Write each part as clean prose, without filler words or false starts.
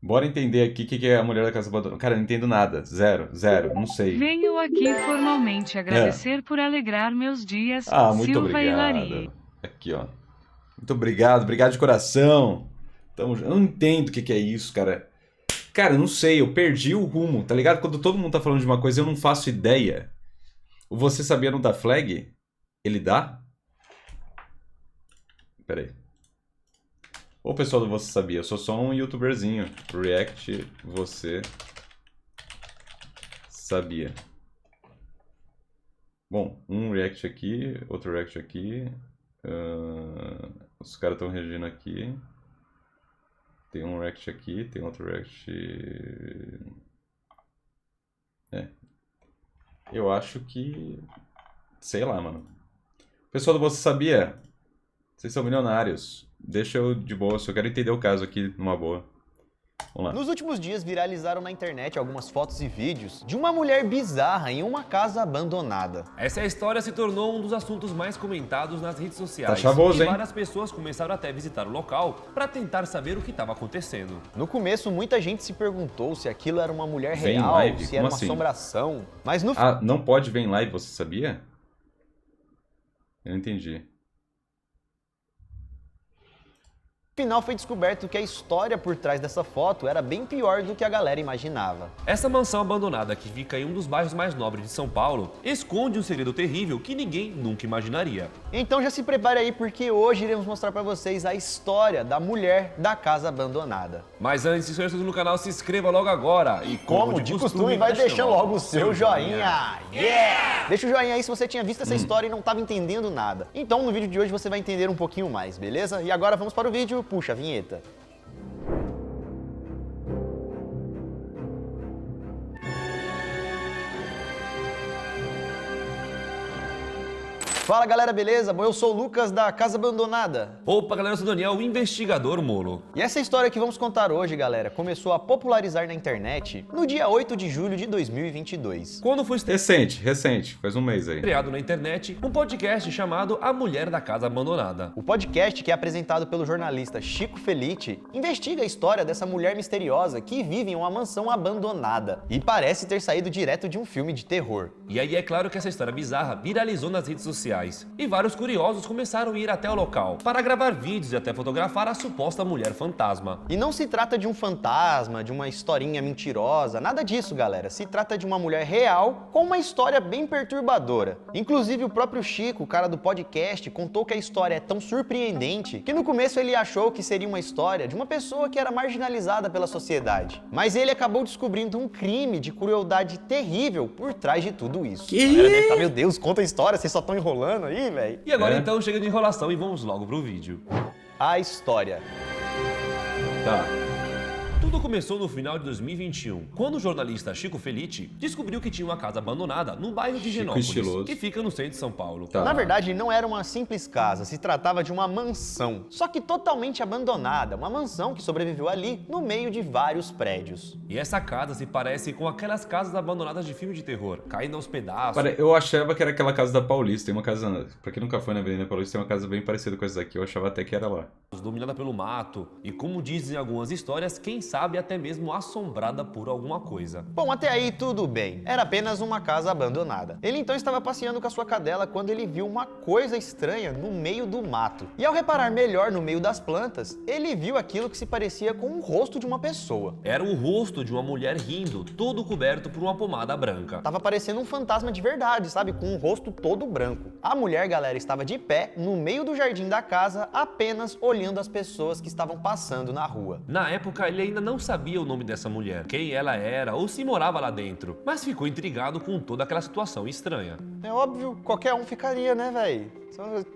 Bora entender aqui o que é a Mulher da Casa Abandonada. Cara, eu não entendo nada. Zero, zero, não sei. Venho aqui formalmente É. agradecer por alegrar meus dias, Ah, muito Silva e Lari. obrigado. Aqui, ó. Muito obrigado, obrigado de coração. Eu não entendo o que é isso, cara. Cara, eu não sei, eu perdi o rumo, tá ligado? Quando todo mundo tá falando de uma coisa, eu não faço ideia. O Você Sabia não dá flag? Ele dá? Pera aí. Ô, pessoal do Você Sabia, eu sou só um youtuberzinho. React Você Sabia. Bom, um react aqui, outro react aqui. Os caras estão reagindo aqui. Tem um react aqui, tem outro react. É. Eu acho que. Sei lá, mano. Pessoal do Você Sabia? Vocês são milionários. Deixa eu de boa, só quero entender o caso aqui numa boa. Vamos lá. Nos últimos dias viralizaram na internet algumas fotos e vídeos de uma mulher bizarra em uma casa abandonada. Essa história se tornou um dos assuntos mais comentados nas redes sociais. Tá chavoso, e hein? várias pessoas começaram até a visitar o local para tentar saber o que estava acontecendo. No começo, muita gente se perguntou se aquilo era uma mulher Vem em real, live? se Como era uma assim? assombração. Mas no Ah, não pode ver em live, você sabia? Eu não entendi. final foi descoberto que a história por trás dessa foto era bem pior do que a galera imaginava. Essa mansão abandonada, que fica em um dos bairros mais nobres de São Paulo, esconde um segredo terrível que ninguém nunca imaginaria. Então já se prepare aí, porque hoje iremos mostrar pra vocês a história da mulher da casa abandonada. Mas antes, se inscreva no canal, se inscreva logo agora. E Como de costume, vai deixando logo o seu joinha. Yeah! Deixa o joinha aí se você tinha visto essa história e não estava entendendo nada. Então no vídeo de hoje você vai entender um pouquinho mais, beleza? E agora vamos para o vídeo, puxa a vinheta. Fala galera, beleza? Bom, eu sou o Lucas da Casa Abandonada. Opa galera, eu sou o Daniel, o investigador Molo. E essa história que vamos contar hoje, galera, começou a popularizar na internet no dia 8 de julho de 2022. Quando foi Recente, faz um mês aí. criado na internet um podcast chamado A Mulher da Casa Abandonada. O podcast, que é apresentado pelo jornalista Chico Felitti, investiga a história dessa mulher misteriosa que vive em uma mansão abandonada e parece ter saído direto de um filme de terror. E aí é claro que essa história bizarra viralizou nas redes sociais. E vários curiosos começaram a ir até o local para gravar vídeos e até fotografar a suposta mulher fantasma. E não se trata de um fantasma, de uma historinha mentirosa, nada disso, galera. Se trata de uma mulher real com uma história bem perturbadora. Inclusive o próprio Chico, o cara do podcast, contou que a história é tão surpreendente que no começo ele achou que seria uma história de uma pessoa que era marginalizada pela sociedade. Mas ele acabou descobrindo um crime de crueldade terrível por trás de tudo isso. A galera deve tá, meu Deus, conta a história, vocês só estão enrolando aí, velho. E agora É. então chega de enrolação e vamos logo pro vídeo. A história. Tá. Tudo começou no final de 2021, quando o jornalista Chico Felitti descobriu que tinha uma casa abandonada no bairro de Chico Genópolis, estiloso. que fica no centro de São Paulo. Tá. Na verdade, não era uma simples casa, se tratava de uma mansão, só que totalmente abandonada, uma mansão que sobreviveu ali no meio de vários prédios. E essa casa se parece com aquelas casas abandonadas de filme de terror, caindo aos pedaços. Eu achava que era aquela casa da Paulista. Tem uma casa. Pra quem nunca foi na Avenida Paulista, tem uma casa bem parecida com essa daqui. Eu achava até que era lá. Dominada pelo mato e, como dizem algumas histórias, quem sabe até mesmo assombrada por alguma coisa. Bom, até aí tudo bem, era apenas uma casa abandonada. Ele então estava passeando com a sua cadela quando ele viu uma coisa estranha no meio do mato. E ao reparar melhor no meio das plantas, ele viu aquilo que se parecia com o rosto de uma pessoa. Era o rosto de uma mulher rindo, todo coberto por uma pomada branca. Tava parecendo um fantasma de verdade, sabe? Com o rosto todo branco. A mulher, galera, estava de pé no meio do jardim da casa, apenas olhando as pessoas que estavam passando na rua. Na época, ele ainda não sabia o nome dessa mulher, quem ela era ou se morava lá dentro, mas ficou intrigado com toda aquela situação estranha. É óbvio, qualquer um ficaria, né, velho?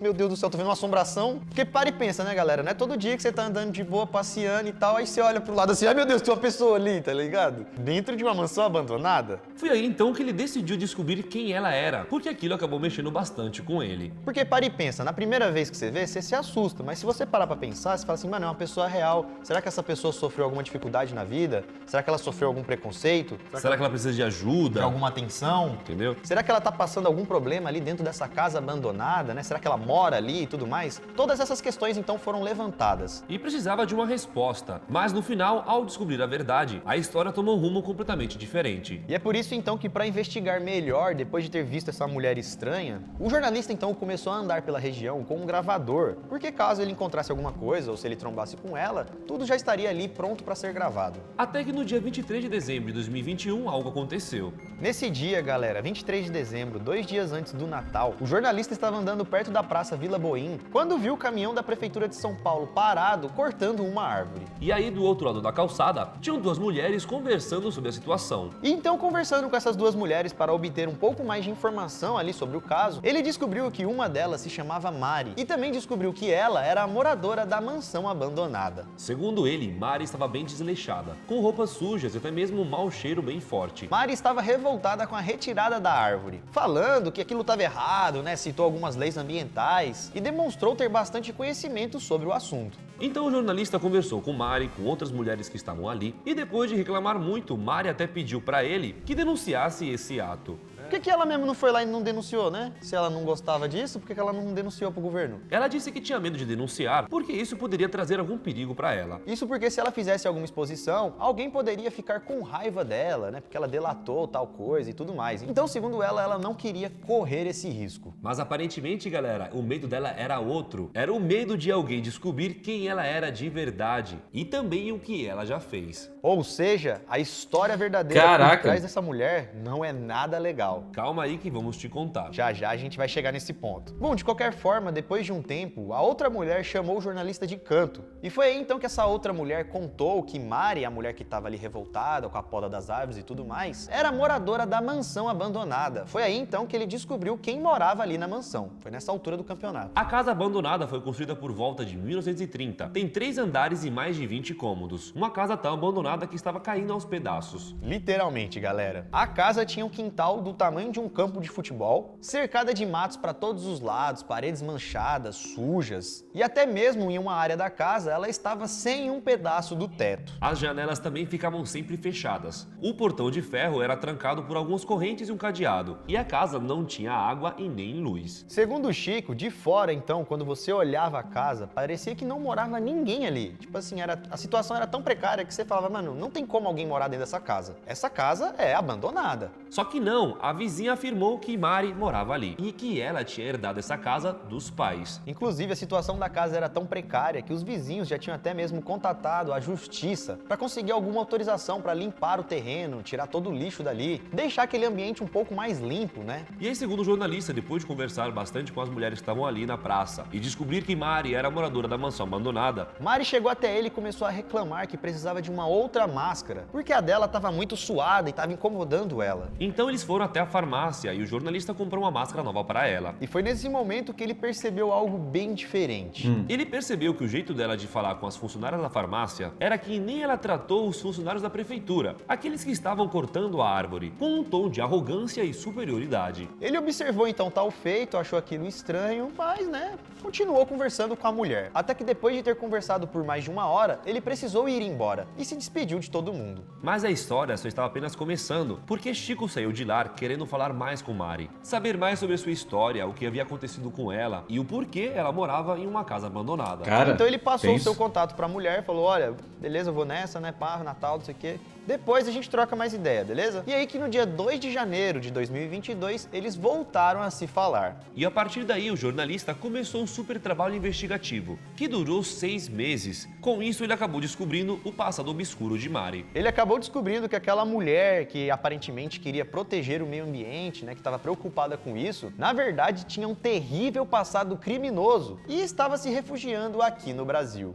Meu Deus do céu, tô vendo uma assombração. Porque para e pensa, né, galera? Não é todo dia que você tá andando de boa, passeando e tal, aí você olha pro lado assim, ai meu Deus, tem uma pessoa ali, tá ligado? Dentro de uma mansão abandonada. Foi aí então que ele decidiu descobrir quem ela era, porque aquilo acabou mexendo bastante com ele. Porque para e pensa, na primeira vez que você vê, você se assusta, mas se você parar pra pensar, você fala assim, mano, é uma pessoa real. Será que essa pessoa sofreu alguma dificuldade na vida? Será que ela sofreu algum preconceito? Será que ela precisa de ajuda? Alguma atenção? Entendeu? Será que ela tá passando algum problema ali dentro dessa casa abandonada, né? né? Será que ela mora ali e tudo mais? Todas essas questões então foram levantadas. E precisava de uma resposta. Mas no final, ao descobrir a verdade, a história tomou um rumo completamente diferente. E é por isso então que, para investigar melhor, depois de ter visto essa mulher estranha, o jornalista então começou a andar pela região com um gravador, porque caso ele encontrasse alguma coisa ou se ele trombasse com ela, tudo já estaria ali pronto para ser gravado. Até que no dia 23 de dezembro de 2021, algo aconteceu. Nesse dia, galera, 23 de dezembro, 2 dias antes do Natal, o jornalista estava andando perto da Praça Vila Boim, quando viu o caminhão da Prefeitura de São Paulo parado, cortando uma árvore. E aí, do outro lado da calçada, tinham duas mulheres conversando sobre a situação. E então, conversando com essas duas mulheres para obter um pouco mais de informação ali sobre o caso, ele descobriu que uma delas se chamava Mari e também descobriu que ela era a moradora da mansão abandonada. Segundo ele, Mari estava bem desleixada, com roupas sujas e até mesmo um mau cheiro bem forte. Mari estava revoltada com a retirada da árvore, falando que aquilo estava errado, né? Citou algumas leis ambientais e demonstrou ter bastante conhecimento sobre o assunto. Então o jornalista conversou com Mari, com outras mulheres que estavam ali, e depois de reclamar muito, Mari até pediu para ele que denunciasse esse ato. Por que ela mesmo não foi lá e não denunciou, né? Se ela não gostava disso, por que ela não denunciou pro governo? Ela disse que tinha medo de denunciar, porque isso poderia trazer algum perigo para ela. Isso porque se ela fizesse alguma exposição, alguém poderia ficar com raiva dela, né? Porque ela delatou tal coisa e tudo mais. Então, segundo ela, ela não queria correr esse risco. Mas aparentemente, galera, o medo dela era outro. Era o medo de alguém descobrir quem ela era de verdade e também o que ela já fez. Ou seja, a história verdadeira por trás dessa mulher não é nada legal. Calma aí que vamos te contar. Já já a gente vai chegar nesse ponto. Bom, de qualquer forma, depois de um tempo, a outra mulher chamou o jornalista de canto. E foi aí então que essa outra mulher contou que Mari, a mulher que estava ali revoltada com a poda das árvores e tudo mais, era moradora da mansão abandonada. Foi aí então que ele descobriu quem morava ali na mansão. Foi nessa altura do campeonato. A casa abandonada foi construída por volta de 1930. Tem 3 andares e mais de 20 cômodos. Uma casa tão abandonada que estava caindo aos pedaços. Literalmente, galera. A casa tinha um quintal do tamanho de um campo de futebol, cercada de matos para todos os lados, paredes manchadas, sujas, e até mesmo em uma área da casa ela estava sem um pedaço do teto. As janelas também ficavam sempre fechadas. O portão de ferro era trancado por algumas correntes e um cadeado, e a casa não tinha água e nem luz. Segundo o Chico, de fora então, quando você olhava a casa, parecia que não morava ninguém ali. Tipo assim, a situação era tão precária que você falava, mano, não tem como alguém morar dentro dessa casa. Essa casa é abandonada. Só que não, a vizinha afirmou que Mari morava ali e que ela tinha herdado essa casa dos pais. Inclusive, a situação da casa era tão precária que os vizinhos já tinham até mesmo contatado a justiça para conseguir alguma autorização para limpar o terreno, tirar todo o lixo dali, deixar aquele ambiente um pouco mais limpo, né? E aí, segundo o jornalista, depois de conversar bastante com as mulheres que estavam ali na praça e descobrir que Mari era moradora da mansão abandonada, Mari chegou até ele e começou a reclamar que precisava de uma outra máscara, porque a dela estava muito suada e estava incomodando ela. Então eles foram até a farmácia e o jornalista comprou uma máscara nova para ela. E foi nesse momento que ele percebeu algo bem diferente. Ele percebeu que o jeito dela de falar com as funcionárias da farmácia era que nem ela tratou os funcionários da prefeitura, aqueles que estavam cortando a árvore, com um tom de arrogância e superioridade. Ele observou então tal feito, achou aquilo estranho, mas, né, continuou conversando com a mulher. Até que depois de ter conversado por mais de 1 hora, ele precisou ir embora e se despediu de todo mundo. Mas a história só estava apenas começando, porque Chico saiu de lá querendo falar mais com Mari, saber mais sobre a sua história, o que havia acontecido com ela e o porquê ela morava em uma casa abandonada. Cara, então ele passou o tenso. seu contato pra mulher, falou, olha, beleza, eu vou nessa, né, pá, Natal, não sei o quê. Depois a gente troca mais ideia, beleza? E aí que no dia 2 de janeiro de 2022, eles voltaram a se falar. E a partir daí o jornalista começou um super trabalho investigativo, que durou 6 meses. Com isso ele acabou descobrindo o passado obscuro de Mari. Ele acabou descobrindo que aquela mulher que aparentemente queria proteger o meio ambiente, né, que estava preocupada com isso, na verdade tinha um terrível passado criminoso e estava se refugiando aqui no Brasil.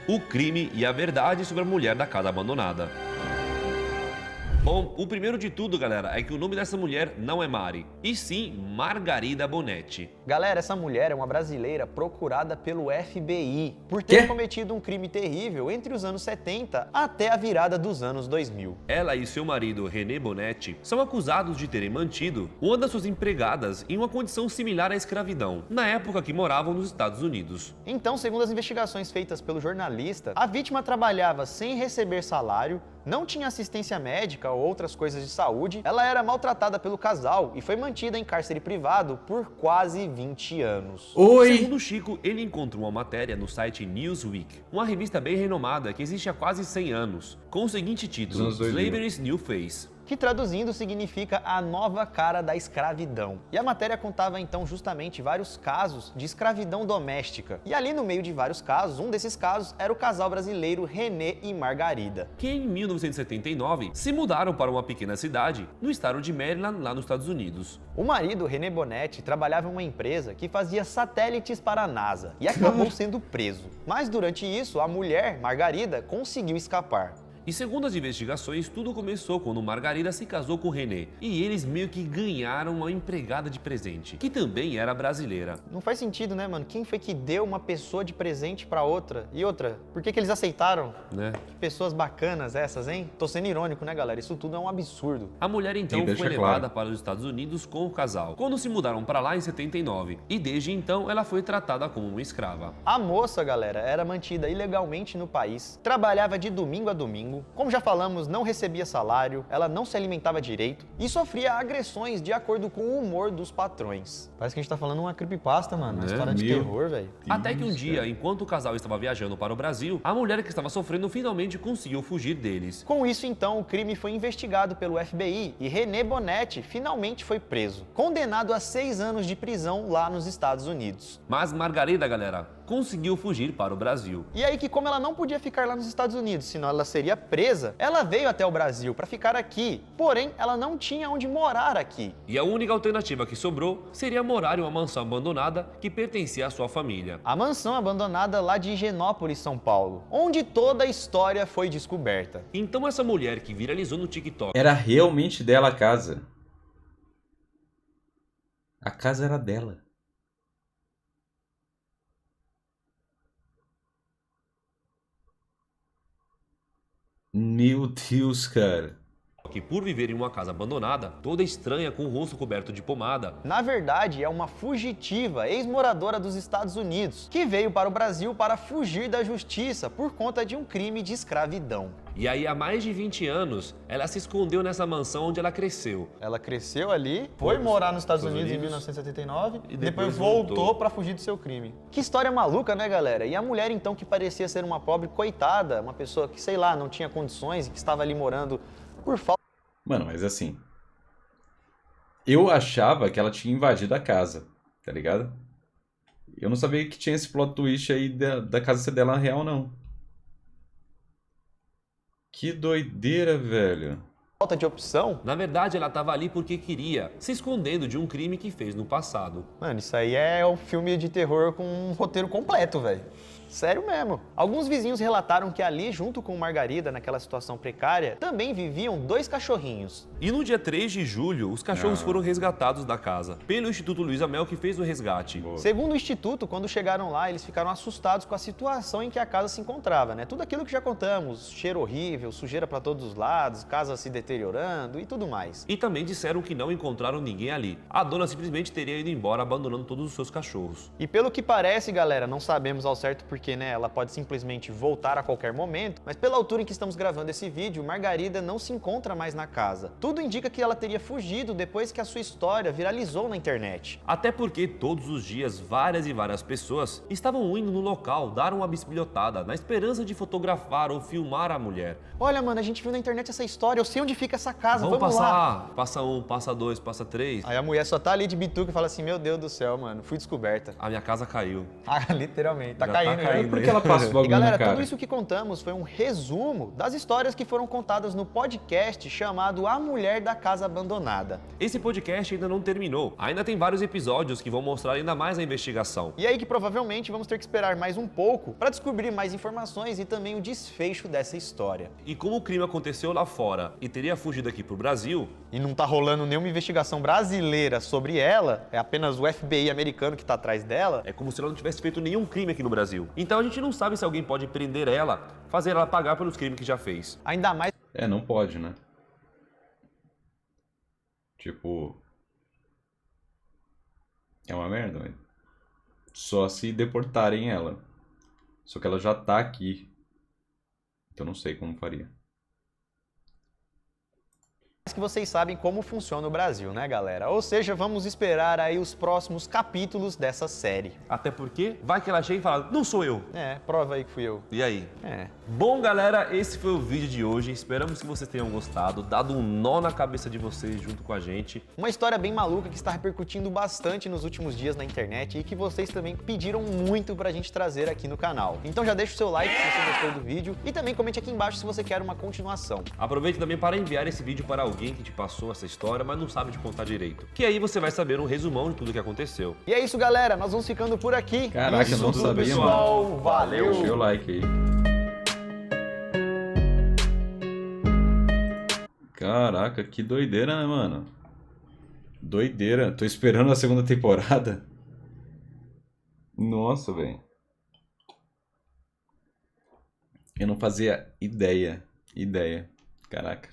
O crime e a verdade sobre a mulher da casa abandonada. Bom, o primeiro de tudo, galera, é que o nome dessa mulher não é Mari, e sim Margarida Bonetti. Galera, essa mulher é uma brasileira procurada pelo FBI por ter cometido um crime terrível entre os anos 70 até a virada dos anos 2000. Ela e seu marido, René Bonetti, são acusados de terem mantido uma das suas empregadas em uma condição similar à escravidão, na época que moravam nos Estados Unidos. Então, segundo as investigações feitas pelo jornalista, a vítima trabalhava sem receber salário, não tinha assistência médica ou outras coisas de saúde, ela era maltratada pelo casal e foi mantida em cárcere privado por quase 20 anos. Oi! Segundo Chico, ele encontrou uma matéria no site Newsweek, uma revista bem renomada que existe há quase 100 anos, com o seguinte título: Dos anos 2000. Slavery's New Face. Que traduzindo significa a nova cara da escravidão. E a matéria contava então justamente vários casos de escravidão doméstica. E ali no meio de vários casos, um desses casos era o casal brasileiro René e Margarida. Que em 1979 se mudaram para uma pequena cidade no estado de Maryland, lá nos Estados Unidos. O marido, René Bonetti, trabalhava em uma empresa que fazia satélites para a NASA e acabou sendo preso. Mas durante isso, a mulher, Margarida, conseguiu escapar. E segundo as investigações, tudo começou quando Margarida se casou com René. E eles meio que ganharam uma empregada de presente, que também era brasileira. Não faz sentido, né, mano? Quem foi que deu uma pessoa de presente pra outra? E outra, por que eles aceitaram? Né? Que pessoas bacanas essas, hein? Tô sendo irônico, né, galera? Isso tudo é um absurdo. A mulher então Sim, deixa foi claro. levada para os Estados Unidos com o casal, quando se mudaram para lá em 79. E desde então ela foi tratada como uma escrava. A moça, galera, era mantida ilegalmente no país, trabalhava de domingo a domingo, como já falamos, não recebia salário, ela não se alimentava direito e sofria agressões de acordo com o humor dos patrões. Parece que a gente tá falando uma creepypasta, mano, uma Né? história de Meu. terror, velho. Até que um dia, enquanto o casal estava viajando para o Brasil, a mulher que estava sofrendo finalmente conseguiu fugir deles. Com isso, então, o crime foi investigado pelo FBI e René Bonetti finalmente foi preso, condenado a 6 anos de prisão lá nos Estados Unidos. Mas Margarida, galera, conseguiu fugir para o Brasil. E aí que como ela não podia ficar lá nos Estados Unidos, senão ela seria presa, ela veio até o Brasil para ficar aqui. Porém, ela não tinha onde morar aqui. E a única alternativa que sobrou seria morar em uma mansão abandonada que pertencia à sua família. A mansão abandonada lá de Higienópolis, São Paulo, onde toda a história foi descoberta. Então essa mulher que viralizou no TikTok Era realmente dela a casa. A casa era dela. Meu Deus, cara. que por viver em uma casa abandonada, toda estranha com o rosto coberto de pomada, Na verdade, é uma fugitiva, ex-moradora dos Estados Unidos, que veio para o Brasil para fugir da justiça por conta de um crime de escravidão. e aí há mais de 20 anos ela se escondeu nessa mansão onde ela cresceu. Ela cresceu ali, foi morar nos Estados Unidos em Unidos. 1979 E e depois depois voltou voltou. para fugir do seu crime. Que história maluca, né, galera? E a mulher, então, que parecia ser uma pobre coitada, uma pessoa que, sei lá, não tinha condições e que estava ali morando por falta. Mano, mas assim. Eu achava que ela tinha invadido a casa, tá ligado? Eu não sabia que tinha esse plot twist aí da casa ser dela real, não. Que doideira, velho. Falta de opção? Na verdade, ela estava ali porque queria, se escondendo de um crime que fez no passado. Mano, isso aí é um filme de terror com um roteiro completo, velho. Sério mesmo. Alguns vizinhos relataram que ali, junto com Margarida, naquela situação precária, também viviam 2 cachorrinhos. E no dia 3 de julho, os cachorros foram resgatados da casa pelo Instituto Luiz Amel, que fez o resgate. Segundo o Instituto, quando chegaram lá, eles ficaram assustados com a situação em que a casa se encontrava, né? Tudo aquilo que já contamos, cheiro horrível, sujeira pra todos os lados, casa se deteriorando e tudo mais. E também disseram que não encontraram ninguém ali. A dona simplesmente teria ido embora, abandonando todos os seus cachorros. E pelo que parece, galera, não sabemos ao certo porque, né, ela pode simplesmente voltar a qualquer momento, mas pela altura em que estamos gravando esse vídeo, Margarida não se encontra mais na casa. Tudo indica que ela teria fugido depois que a sua história viralizou na internet. Até porque todos os dias várias e várias pessoas estavam indo no local dar uma bisbilhotada na esperança de fotografar ou filmar a mulher. Olha, mano, a gente viu na internet essa história, eu sei onde fica essa casa, Vamos vamos lá. passar, passa 1, passa 2, passa 3. Aí a mulher só tá ali de bituca e fala assim, meu Deus do céu, mano, fui descoberta. A minha casa caiu. Ah, literalmente, tá Já tá caindo. caindo. Por que ela passa o E bagulho galera, na cara? tudo isso que contamos foi um resumo das histórias que foram contadas no podcast chamado A Mulher da Casa Abandonada. Esse podcast ainda não terminou. Ainda tem vários episódios que vão mostrar ainda mais a investigação. E aí que provavelmente vamos ter que esperar mais um pouco para descobrir mais informações e também o desfecho dessa história. E como o crime aconteceu lá fora e teria fugido aqui pro Brasil, E não tá rolando nenhuma investigação brasileira sobre ela, é apenas o FBI americano que tá atrás dela. é como se ela não tivesse feito nenhum crime aqui no Brasil. Então a gente não sabe se alguém pode prender ela, fazer ela pagar pelos crimes que já fez. Ainda mais É, não pode, né? Tipo. É uma merda, velho. Só se deportarem ela. Só que ela já tá aqui. Então não sei como faria. que vocês sabem como funciona o Brasil, né, galera? Ou seja, vamos esperar aí os próximos capítulos dessa série. Até porque vai que ela chega e fala, não sou eu. Prova aí que fui eu. E aí? Bom, galera, esse foi o vídeo de hoje. Esperamos que vocês tenham gostado, dado um nó na cabeça de vocês junto com a gente. Uma história bem maluca que está repercutindo bastante nos últimos dias na internet e que vocês também pediram muito pra gente trazer aqui no canal. Então já deixa o seu like se você gostou do vídeo e também comente aqui embaixo se você quer uma continuação. Aproveite também para enviar esse vídeo para alguém que te passou essa história, mas não sabe te contar direito. Que aí você vai saber um resumão de tudo que aconteceu. E é isso, galera. Nós vamos ficando por aqui. Caraca, isso eu não tudo, sabia, pessoal. mano. Valeu. Deixa o like aí. Caraca, que doideira, né, mano? Doideira. Tô esperando a segunda temporada. Nossa, velho. Eu não fazia ideia. Caraca.